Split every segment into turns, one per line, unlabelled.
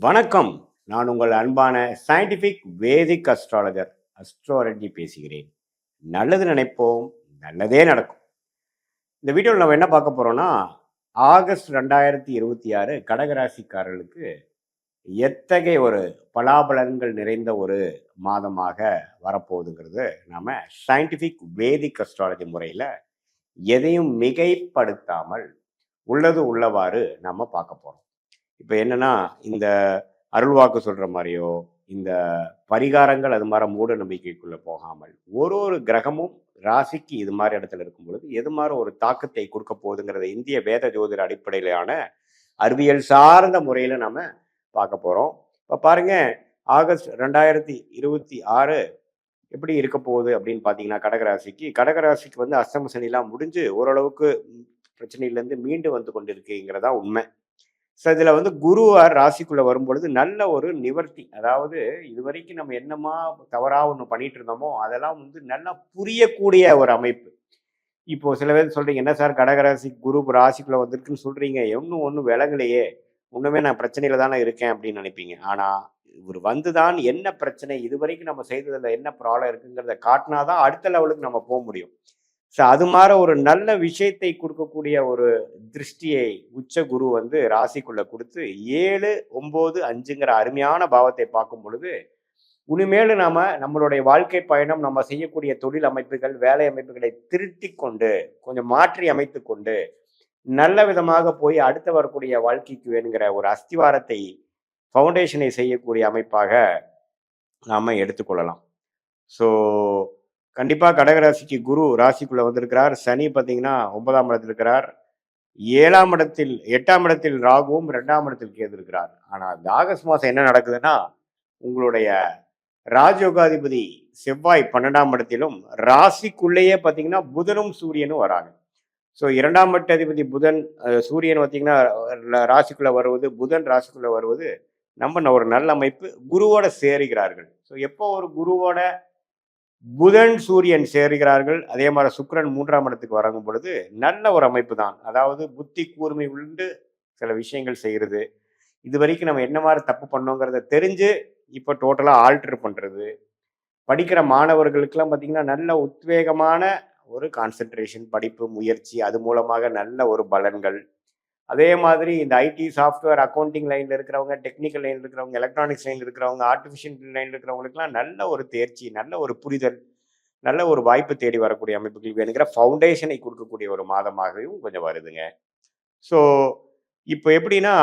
வணக்கம். நான் உங்கள் அன்பான சயின்டிஃபிக் வேதிக் அஸ்ட்ராலஜர் அஸ்ட்ரோலஜி பேசுகிறேன். நல்லது நினைப்போம், நல்லதே நடக்கும். இந்த வீடியோவில் நம்ம என்ன பார்க்க போறோம்னா, ஆகஸ்ட் 2026 கடகராசிக்காரர்களுக்கு எத்தகைய ஒரு பலாபலன்கள் நிறைந்த ஒரு மாதமாக வரப்போகுதுங்கிறது நாம சயின்டிஃபிக் வேதிக் அஸ்ட்ராலஜி முறையில் எதையும் மிகைப்படுத்தாமல் உள்ளது உள்ளவாறு நம்ம பார்க்க போறோம். இப்போ என்னன்னா, இந்த அருள்வாக்கு சொல்ற மாரியோ, இந்த பரிகாரங்கள் அது மாரி மூட நம்பிக்கைக்குள்ள போகாமல், ஒரு ஒரு கிரகமும் ராசிக்கு இது மாரி இடத்துல இருக்கும் பொழுது, எது மாரி ஒரு தாக்கத்தை குடுக்க போகுதுங்கிறத இந்திய வேத ஜோதிட அடிப்படையிலான அறிவியல் சார்ந்த முறையில நாம பார்க்க போறோம். இப்ப பாருங்க, ஆகஸ்ட் 2026 எப்படி இருக்க போகுது அப்படின்னு பார்த்தீங்கன்னா, கடகராசிக்கு வந்து அஷ்டம சனிலாம் முடிஞ்சு ஓரளவுக்கு பிரச்சனையிலேருந்து மீண்டு வந்து கொண்டிருக்குங்கிறதா உண்மை. ஸோ இதில் வந்து குருவார் ராசிக்குள்ளே வரும்பொழுது நல்ல ஒரு நிவர்த்தி. அதாவது இதுவரைக்கும் நம்ம என்னமா தவறாக ஒன்று பண்ணிட்டு இருந்தோமோ அதெல்லாம் வந்து நல்லா புரியக்கூடிய ஒரு அமைப்பு. இப்போ சில பேர் சொல்றீங்க, என்ன சார் கடகராசி குரு ராசிக்குள்ளே வந்திருக்குன்னு சொல்றீங்க, ஒன்றும் விலகலையே, இன்னுமே நான் பிரச்சனையில தானே இருக்கேன் அப்படின்னு நினைப்பீங்க. ஆனால் இவர் வந்துதான் என்ன பிரச்சனை, இதுவரைக்கும் நம்ம செய்ததில் என்ன ப்ராப்ளம் இருக்குங்கிறத காட்டினாதான் அடுத்த லெவலுக்கு நம்ம போக முடியும். ஸோ அது மாதிரி ஒரு நல்ல விஷயத்தை கொடுக்கக்கூடிய ஒரு திருஷ்டியை உச்ச குரு வந்து ராசிக்குள்ள கொடுத்து 7, 9, 5ங்கிற அருமையான பாவத்தை பார்க்கும் பொழுது, இனிமேல் நாம நம்மளுடைய வாழ்க்கை பயணம், நம்ம செய்யக்கூடிய தொழில் அமைப்புகள், வேலை அமைப்புகளை திருத்தி கொண்டு கொஞ்சம் மாற்றி அமைத்து கொண்டு நல்ல விதமாக போய் அடுத்து வரக்கூடிய வாழ்க்கைக்கு வேணுங்கிற ஒரு அஸ்திவாரத்தை, ஃபவுண்டேஷனை செய்யக்கூடிய அமைப்பாக நாம எடுத்துக்கொள்ளலாம். ஸோ கண்டிப்பா கடகராசிக்கு குரு ராசிக்குள்ள வந்திருக்கிறார். சனி பார்த்தீங்கன்னா 9ஆம் இடத்தில் இருக்கிறார். 8ஆம் இடத்தில் ராகுவும் 2ஆம் இடத்தில் கேது இருக்கிறார். ஆனா இந்த ஆகஸ்ட் மாசம் என்ன நடக்குதுன்னா, உங்களுடைய ராஜயோகாதிபதி செவ்வாய் 12ஆம் இடத்திலும், ராசிக்குள்ளேயே பார்த்தீங்கன்னா புதனும் சூரியனும் வராங்க. ஸோ 2ஆம் இடத்து அதிபதி புதன், சூரியன் பார்த்தீங்கன்னா ராசிக்குள்ள வருவது, புதன் ராசிக்குள்ள வருவது நம்ம ஒரு நல்ல அமைப்பு. குருவோட சேருகிறார்கள். ஸோ எப்போ ஒரு குருவோட புதன் சூரியன் சேருகிறார்கள், அதே மாதிரி சுக்கிரன் 3ஆம் இடத்துக்கு வரங்கும் பொழுது நல்ல ஒரு அமைப்பு தான். அதாவது புத்தி கூர்மை உண்டு சில விஷயங்கள் செய்கிறது. இது வரைக்கும் நம்ம என்ன மாதிரி தப்பு பண்ணோங்கிறத தெரிஞ்சு இப்போ டோட்டலாக ஆல்டர் பண்ணுறது. படிக்கிற மாணவர்களுக்கெல்லாம் பார்த்தீங்கன்னா நல்ல உத்வேகமான ஒரு கான்சென்ட்ரேஷன், படிப்பு, முயற்சி, அது மூலமாக நல்ல ஒரு பலன்கள். அதே மாதிரி இந்த ஐடி, சாஃப்ட்வேர், அக்கௌண்டிங் லைனில் இருக்கிறவங்க, டெக்னிக்கல் லைனில் இருக்கிறவங்க, எலக்ட்ரானிக்ஸ் லைனில் இருக்கிறவங்க, ஆர்டிஃபிஷியல் லைனில் இருக்கிறவங்களுக்குலாம் நல்ல ஒரு தேர்ச்சி, நல்ல ஒரு புரிதல், நல்ல ஒரு வாய்ப்பு தேடி வரக்கூடிய அமைப்புகள் வேணுங்கிற ஃபவுண்டேஷனை கொடுக்கக்கூடிய ஒரு மாதமாகவும் கொஞ்சம் வருதுங்க. ஸோ இப்போ எப்படின்னா,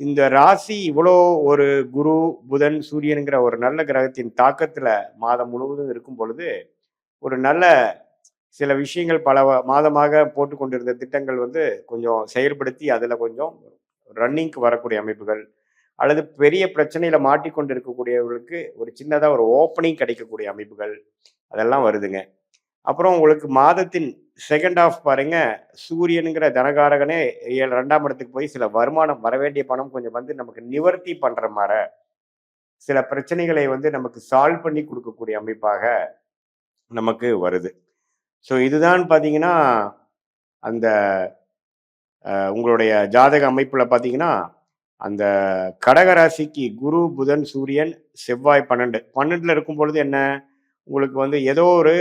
இந்த ராசி இவ்வளோ ஒரு குரு, புதன், சூரியனுங்கிற ஒரு நல்ல கிரகத்தின் தாக்கத்தில் மாதம் முழுவதும் இருக்கும் பொழுது, ஒரு நல்ல சில விஷயங்கள் பல மாதமாக போட்டு கொண்டிருந்த திட்டங்கள் வந்து கொஞ்சம் செயல்படுத்தி அதில் கொஞ்சம் ரன்னிங்க்கு வரக்கூடிய அமைப்புகள், அல்லது பெரிய பிரச்சனையில மாட்டிக்கொண்டு இருக்கக்கூடியவர்களுக்கு ஒரு சின்னதாக ஒரு ஓப்பனிங் கிடைக்கக்கூடிய அமைப்புகள், அதெல்லாம் வருதுங்க. அப்புறம் உங்களுக்கு மாதத்தின் செகண்ட் ஆஃப் பாருங்க, சூரியனுங்கிற தனகாரகனே 2ஆம் இடத்துக்கு போய் சில வருமானம் வரவேண்டிய பணம் கொஞ்சம் வந்து நமக்கு நிவர்த்தி பண்ற மாதிரி சில பிரச்சனைகளை வந்து நமக்கு சால்வ் பண்ணி கொடுக்கக்கூடிய அமைப்பாக நமக்கு வருது. ஸோ இதுதான் பார்த்தீங்கன்னா, அந்த உங்களுடைய ஜாதக அமைப்பில் பார்த்தீங்கன்னா, அந்த கடகராசிக்கு குரு, புதன், சூரியன், செவ்வாய் 12ல் இருக்கும் பொழுது என்ன, உங்களுக்கு வந்து ஏதோ ஒரு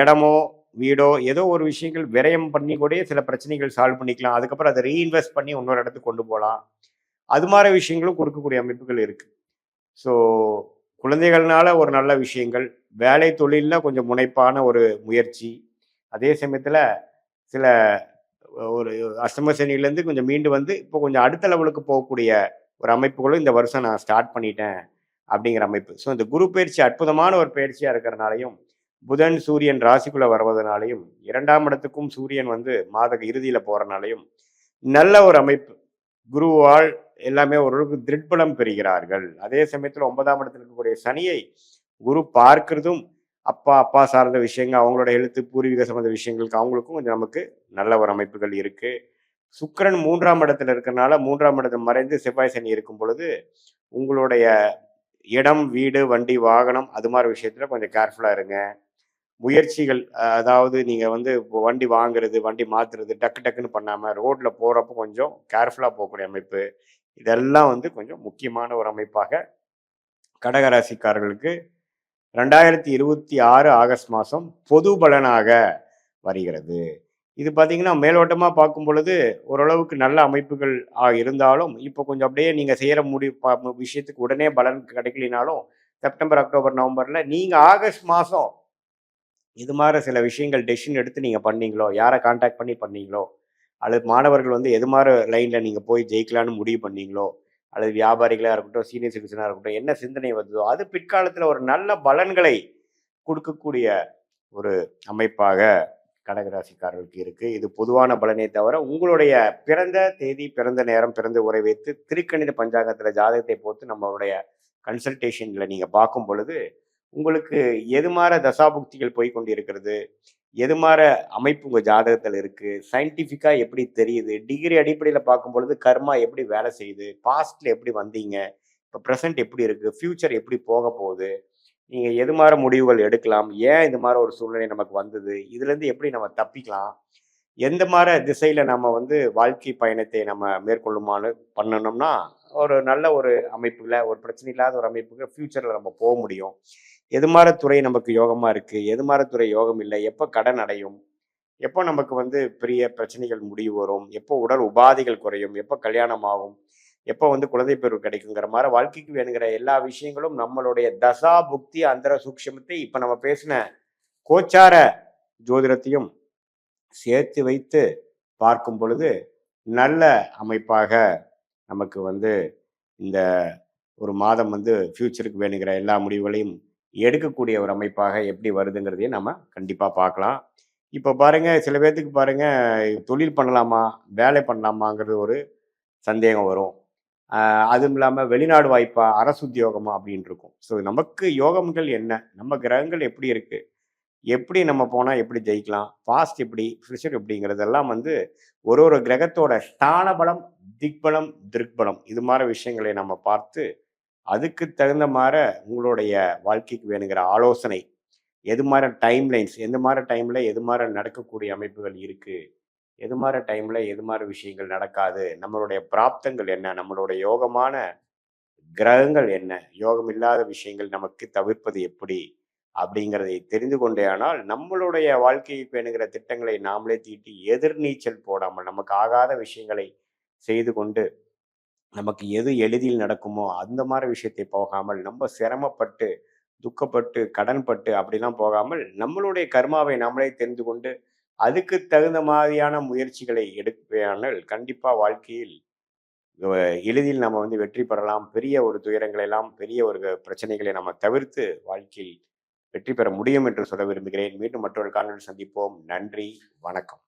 இடமோ, வீடோ, ஏதோ ஒரு விஷயங்கள் விரயம் பண்ணி கூட சில பிரச்சனைகள் சால்வ் பண்ணிக்கலாம். அதுக்கப்புறம் அதை ரீஇன்வெஸ்ட் பண்ணி இன்னொரு இடத்துக்கு கொண்டு போகலாம். அது மாதிரி விஷயங்களும் கொடுக்கக்கூடிய அமைப்புகள் இருக்கு. ஸோ குழந்தைகள்னால ஒரு நல்ல விஷயங்கள், வேலை தொழிலில் கொஞ்சம் முனைப்பான ஒரு முயற்சி, அதே சமயத்தில் சில ஒரு அஷ்டம சனியிலேருந்து கொஞ்சம் மீண்டு வந்து இப்போ கொஞ்சம் அடுத்த லெவலுக்கு போகக்கூடிய ஒரு அமைப்புகளும் இந்த வருஷம் நான் ஸ்டார்ட் பண்ணிட்டேன் அப்படிங்கிற அமைப்பு. ஸோ இந்த குரு பயிற்சி அற்புதமான ஒரு பயிற்சியாக இருக்கிறனாலையும், புதன் சூரியன் ராசிக்குள்ளே வருவதனாலையும், 2ஆம் இடத்துக்கும் சூரியன் வந்து மாத இறுதியில் போகிறனாலையும் நல்ல ஒரு அமைப்பு. குருவால் எல்லாமே ஓரளவுக்கு திருட்பலம் பெறுகிறார்கள். அதே சமயத்தில் 9ஆம் இடத்தில் இருக்கக்கூடிய சனியை குரு பார்க்கிறதும், அப்பா சார்ந்த விஷயங்கள், அவங்களோட எழுத்து பூர்வீக சம்பந்த விஷயங்களுக்கு அவங்களுக்கும் கொஞ்சம் நமக்கு நல்ல ஒரு அமைப்புகள் இருக்கு. சுக்கிரன் 3ஆம் இடத்துல இருக்கிறனால 3ஆம் இடத்துல மறைந்து செவ்வாய் சனி இருக்கும் பொழுது உங்களுடைய இடம், வீடு, வண்டி, வாகனம் அது மாதிரி விஷயத்துல கொஞ்சம் கேர்ஃபுல்லா இருங்க. முயற்சிகள், அதாவது நீங்க வந்து வண்டி வாங்குறது, வண்டி மாத்துறது டக்கு டக்குன்னு பண்ணாம ரோட்ல போறப்போ கொஞ்சம் கேர்ஃபுல்லா போகக்கூடிய அமைப்பு. இதெல்லாம் வந்து கொஞ்சம் முக்கியமான ஒரு அமைப்பாக கடகராசிக்காரர்களுக்கு 2026 ஆகஸ்ட் மாதம் பொது பலனாக வருகிறது. இது பார்த்தீங்கன்னா மேலோட்டமாக பார்க்கும் பொழுது ஓரளவுக்கு நல்ல அமைப்புகள் இருந்தாலும் இப்போ கொஞ்சம் அப்படியே நீங்கள் செய்கிற விஷயத்துக்கு உடனே பலன் கிடைக்கலினாலும் செப்டம்பர் அக்டோபர் நவம்பரில் நீங்கள் ஆகஸ்ட் மாதம் இது மாதிரி சில விஷயங்கள் டெசிஷன் எடுத்து நீங்கள் பண்ணீங்களோ, யாரை கான்டாக்ட் பண்ணி பண்ணீங்களோ, அல்லது மாணவர்கள் வந்து எது மாதிரி லைனில் நீங்கள் போய் ஜெயிக்கலான்னு முடிவு பண்ணீங்களோ, அல்லது வியாபாரிகளாக இருக்கட்டும், சீனியர் சிட்டிசனாக இருக்கட்டும், என்ன சிந்தனை வந்ததோ அது பிற்காலத்தில் ஒரு நல்ல பலன்களை கொடுக்கக்கூடிய ஒரு அமைப்பாக கடகராசிக்காரர்களுக்கு இருக்கு. இது பொதுவான பலனே தவிர உங்களுடைய பிறந்த தேதி, பிறந்த நேரம், பிறந்த உரை வைத்து திருக்கணித பஞ்சாங்கத்தில் ஜாதகத்தை போட்டு நம்மளுடைய கன்சல்டேஷனில் நீங்கள் பார்க்கும் பொழுது உங்களுக்கு எது மாதிரி தசாபுக்திகள் போய் கொண்டு இருக்கிறது, எது மாதிரி அமைப்பு உங்கள் ஜாதகத்தில் இருக்குது, சயின்டிஃபிக்காக எப்படி தெரியுது, டிகிரி அடிப்படையில் பார்க்கும் பொழுது கர்மா எப்படி வேலை செய்யுது, பாஸ்டில் எப்படி வந்தீங்க, இப்போ ப்ரெசன்ட் எப்படி இருக்குது, ஃப்யூச்சர் எப்படி போக போகுது, நீங்கள் எது மாதிரி முடிவுகள் எடுக்கலாம், ஏன் இது மாதிரி ஒரு சூழ்நிலை நமக்கு வந்தது, இதுலேருந்து எப்படி நம்ம தப்பிக்கலாம், எந்த மாதிரி திசையில் நம்ம வந்து வாழ்க்கை பயணத்தை நம்ம மேற்கொள்ளுமான்னு பண்ணணும்னா ஒரு நல்ல ஒரு அமைப்புல ஒரு பிரச்சனை இல்லாத ஒரு அமைப்புக்கு ஃப்யூச்சரில் நம்ம போக முடியும். எது மாதிரி துறை நமக்கு யோகமாக இருக்குது, எது மாதிரி துறை யோகம் இல்லை, எப்போ கடன் அடையும், எப்போ நமக்கு வந்து பெரிய பிரச்சனைகள் முடிவு வரும், எப்போ உடல் உபாதைகள் குறையும், எப்போ கல்யாணம் ஆகும், எப்போ வந்து குழந்தை பேர் கிடைக்குங்கிற மாதிரி வாழ்க்கைக்கு வேணுங்கிற எல்லா விஷயங்களும் நம்மளுடைய தசா புக்தி அந்தர சூக்ஷமத்தை இப்போ நம்ம பேசின கோச்சார ஜோதிடத்தையும் சேர்த்து வைத்து பார்க்கும் பொழுது நல்ல அமைப்பாக நமக்கு வந்து இந்த ஒரு மாதம் வந்து ஃப்யூச்சருக்கு வேணுங்கிற எல்லா முடிவுகளையும் எடுக்கக்கூடிய ஒரு அமைப்பாக எப்படி வருதுங்கிறதையும் நம்ம கண்டிப்பாக பார்க்கலாம். இப்போ பாருங்கள், சில பேர்த்துக்கு பாருங்கள், தொழில் பண்ணலாமா, வேலை பண்ணலாமாங்கிறது ஒரு சந்தேகம் வரும். அதுவும் இல்லாமல் வெளிநாடு வாய்ப்பா, அரசு உத்தியோகமா அப்படின்னு இருக்கும். ஸோ நமக்கு யோகங்கள் என்ன, நம்ம கிரகங்கள் எப்படி இருக்குது, எப்படி நம்ம போனால் எப்படி ஜெயிக்கலாம், பாஸ்ட் எப்படி, ஃபியூச்சர் எப்படிங்கிறதெல்லாம் வந்து ஒரு ஒரு கிரகத்தோட ஸ்தான பலம், திக்பலம், திருக்பலம் இது மாதிரி விஷயங்களை நம்ம பார்த்து அதுக்கு தகுந்த மாதிரி உங்களுடைய வாழ்க்கைக்கு வேணுங்கிற ஆலோசனை, எது மாதிரி டைம் லைன்ஸ், எந்த மாதிரி டைமில் எது மாதிரி நடக்கக்கூடிய அமைப்புகள் இருக்குது, எது மாதிரி டைமில் எது மாதிரி விஷயங்கள் நடக்காது, நம்மளுடைய பிராப்தங்கள் என்ன, நம்மளுடைய யோகமான கிரகங்கள் என்ன, யோகம் இல்லாத விஷயங்கள் நமக்கு தவிர்ப்பது எப்படி அப்படிங்கிறதை தெரிந்து கொண்டே ஆனால் நம்மளுடைய வாழ்க்கைக்கு வேணுங்கிற திட்டங்களை நாமளே தீட்டி எதிர்நீச்சல் போடாமல் நமக்கு ஆகாத விஷயங்களை செய்து கொண்டு நமக்கு எது எளிதில் நடக்குமோ அந்த மாதிரி விஷயத்தை போகாமல் நம்ம சிரமப்பட்டு துக்கப்பட்டு கடன்பட்டு அப்படிலாம் போகாமல் நம்மளுடைய கர்மாவை நம்மளே தெரிந்து கொண்டு அதுக்கு தகுந்த மாதிரியான முயற்சிகளை எடுப்பேனால் கண்டிப்பாக வாழ்க்கையில் எளிதில் நம்ம வந்து வெற்றி பெறலாம். பெரிய ஒரு துயரங்களை எல்லாம், பெரிய ஒரு பிரச்சனைகளை நம்ம தவிர்த்து வாழ்க்கையில் வெற்றி பெற முடியும் என்று சொல்ல விரும்புகிறேன். மீண்டும் மற்றொரு காணொலியில் சந்திப்போம். நன்றி, வணக்கம்.